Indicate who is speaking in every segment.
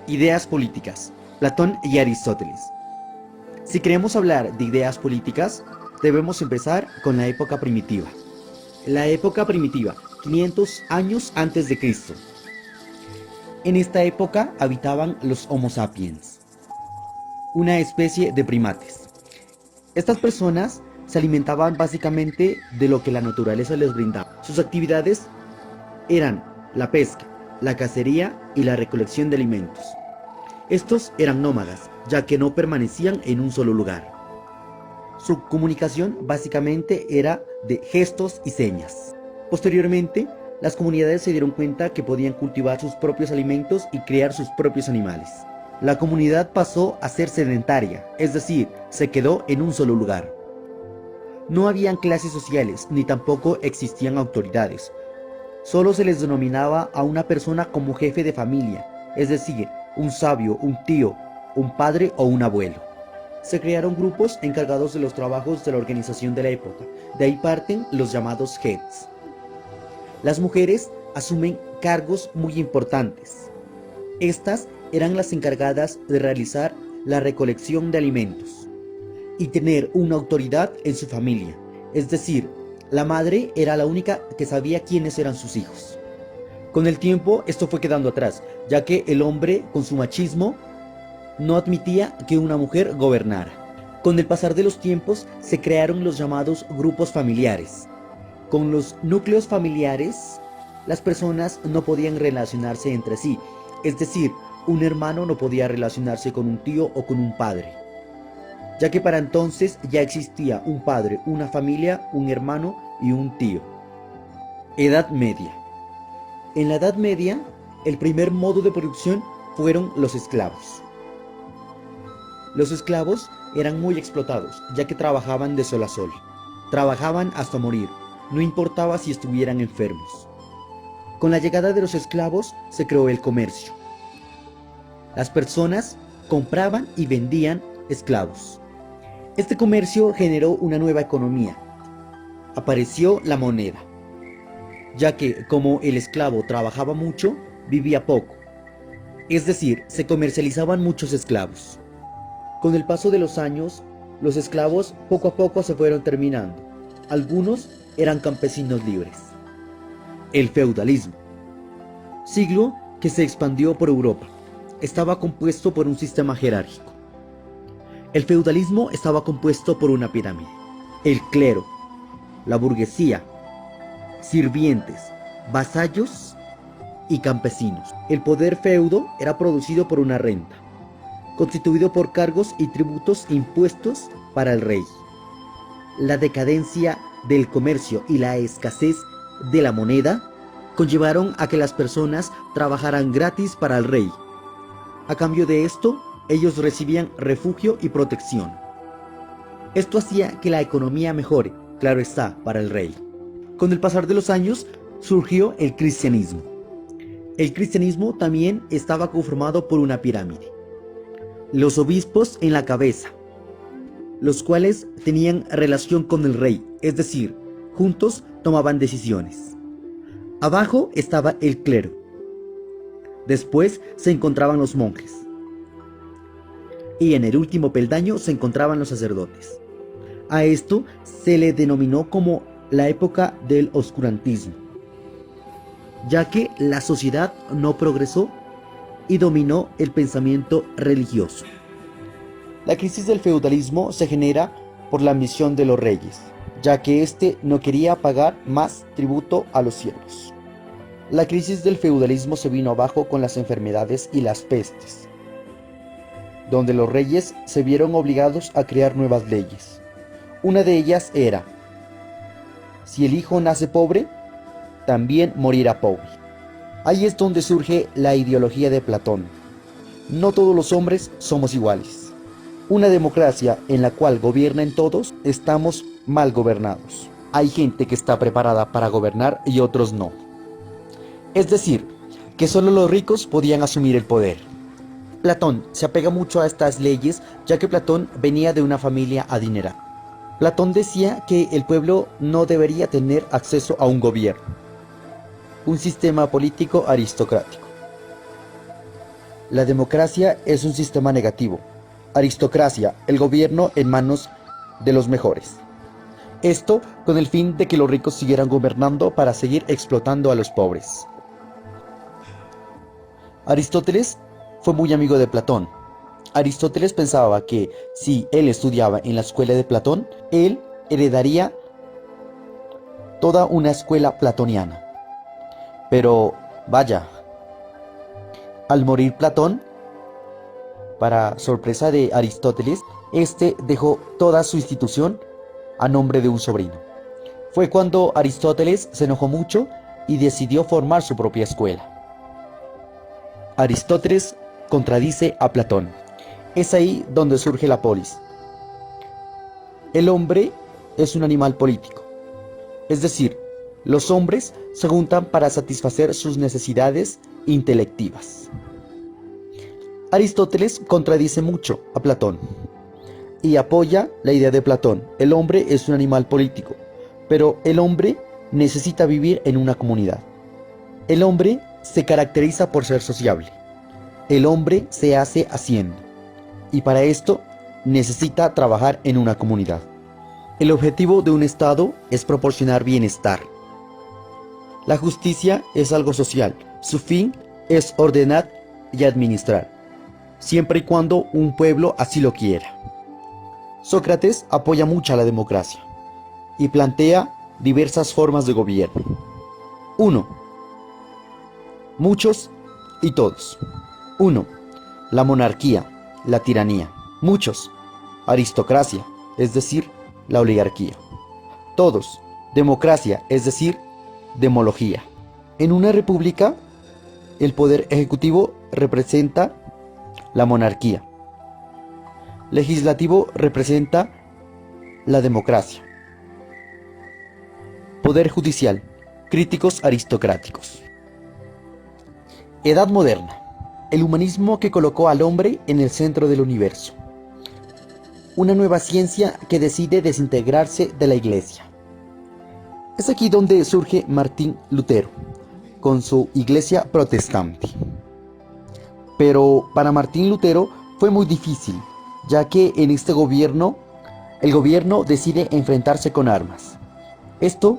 Speaker 1: Ideas políticas. Platón y Aristóteles. Si queremos hablar de ideas políticas, debemos empezar con la época primitiva. La época primitiva, 500 años antes de Cristo. En esta época habitaban los Homo sapiens, una especie de primates. Estas personas se alimentaban básicamente de lo que la naturaleza les brindaba. Sus actividades eran la pesca, la cacería y la recolección de alimentos. Estos eran nómadas, ya que no permanecían en un solo lugar. Su comunicación básicamente era de gestos y señas. Posteriormente, las comunidades se dieron cuenta que podían cultivar sus propios alimentos y criar sus propios animales. La comunidad pasó a ser sedentaria, es decir, se quedó en un solo lugar. No habían clases sociales, ni tampoco existían autoridades. Solo se les denominaba a una persona como jefe de familia, es decir, un sabio, un tío, un padre o un abuelo. Se crearon grupos encargados de los trabajos de la organización de la época. De ahí parten los llamados heads. Las mujeres asumen cargos muy importantes. Estas eran las encargadas de realizar la recolección de alimentos y tener una autoridad en su familia. Es decir, la madre era la única que sabía quiénes eran sus hijos. Con el tiempo esto fue quedando atrás, ya que el hombre con su machismo no admitía que una mujer gobernara. Con el pasar de los tiempos se crearon los llamados grupos familiares. Con los núcleos familiares, las personas no podían relacionarse entre sí, es decir, un hermano no podía relacionarse con un tío o con un padre, ya que para entonces ya existía un padre, una familia, un hermano y un tío. Edad Media. En la Edad Media, el primer modo de producción fueron los esclavos. Los esclavos eran muy explotados, ya que trabajaban de sol a sol. Trabajaban hasta morir, no importaba si estuvieran enfermos. Con la llegada de los esclavos se creó el comercio. Las personas compraban y vendían esclavos. Este comercio generó una nueva economía. Apareció la moneda, ya que como el esclavo trabajaba mucho, vivía poco. Es decir, se comercializaban muchos esclavos. Con el paso de los años, los esclavos poco a poco se fueron terminando. Algunos eran campesinos libres. El feudalismo. Siglo que se expandió por Europa. Estaba compuesto por un sistema jerárquico. El feudalismo estaba compuesto por una pirámide. El clero, la burguesía, sirvientes, vasallos y campesinos. El poder feudo era producido por una renta, constituido por cargos y tributos impuestos para el rey. La decadencia del comercio y la escasez de la moneda conllevaron a que las personas trabajaran gratis para el rey. A cambio de esto, ellos recibían refugio y protección. Esto hacía que la economía mejore, claro está, para el rey. Con el pasar de los años, surgió el cristianismo. El cristianismo también estaba conformado por una pirámide. Los obispos en la cabeza, los cuales tenían relación con el rey, es decir, juntos tomaban decisiones. Abajo estaba el clero. Después se encontraban los monjes. Y en el último peldaño se encontraban los sacerdotes. A esto se le denominó como la época del oscurantismo, ya que la sociedad no progresó y dominó el pensamiento religioso. La crisis del feudalismo se genera por la ambición de los reyes, ya que éste no quería pagar más tributo a los cielos. La crisis del feudalismo se vino abajo con las enfermedades y las pestes, donde los reyes se vieron obligados a crear nuevas leyes. Una de ellas era: si el hijo nace pobre, también morirá pobre. Ahí es donde surge la ideología de Platón. No todos los hombres somos iguales. Una democracia en la cual gobiernen todos, estamos mal gobernados. Hay gente que está preparada para gobernar y otros no. Es decir, que solo los ricos podían asumir el poder. Platón se apega mucho a estas leyes, ya que Platón venía de una familia adinerada. Platón decía que el pueblo no debería tener acceso a un gobierno, un sistema político aristocrático. La democracia es un sistema negativo. Aristocracia, el gobierno en manos de los mejores. Esto con el fin de que los ricos siguieran gobernando para seguir explotando a los pobres. Aristóteles fue muy amigo de Platón. Aristóteles pensaba que si él estudiaba en la escuela de Platón, él heredaría toda una escuela platoniana. Pero vaya, al morir Platón, para sorpresa de Aristóteles, este dejó toda su institución a nombre de un sobrino. Fue cuando Aristóteles se enojó mucho y decidió formar su propia escuela. Aristóteles contradice a Platón. Es ahí donde surge la polis. El hombre es un animal político. Es decir, los hombres se juntan para satisfacer sus necesidades intelectivas. Aristóteles contradice mucho a Platón y apoya la idea de Platón. El hombre es un animal político, pero el hombre necesita vivir en una comunidad. El hombre se caracteriza por ser sociable. El hombre se hace haciendo, y para esto necesita trabajar en una comunidad. El objetivo de un Estado es proporcionar bienestar. La justicia es algo social. Su fin es ordenar y administrar, siempre y cuando un pueblo así lo quiera. Sócrates apoya mucho a la democracia y plantea diversas formas de gobierno. 1. Muchos y todos. 1. La monarquía, la tiranía. Muchos. Aristocracia, es decir, la oligarquía. Todos. Democracia, es decir, demología. En una república, el poder ejecutivo representa la monarquía. Legislativo representa la democracia. Poder judicial, críticos aristocráticos. Edad moderna. El humanismo que colocó al hombre en el centro del universo. Una nueva ciencia que decide desintegrarse de la Iglesia. Es aquí donde surge Martín Lutero, con su Iglesia protestante. Pero para Martín Lutero fue muy difícil, ya que en este gobierno, el gobierno decide enfrentarse con armas. Esto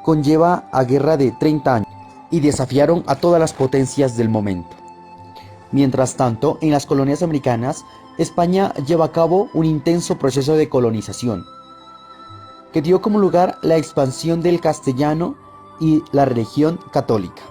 Speaker 1: conlleva a guerra de 30 años y desafiaron a todas las potencias del momento. Mientras tanto, en las colonias americanas, España lleva a cabo un intenso proceso de colonización, que dio como lugar la expansión del castellano y la religión católica.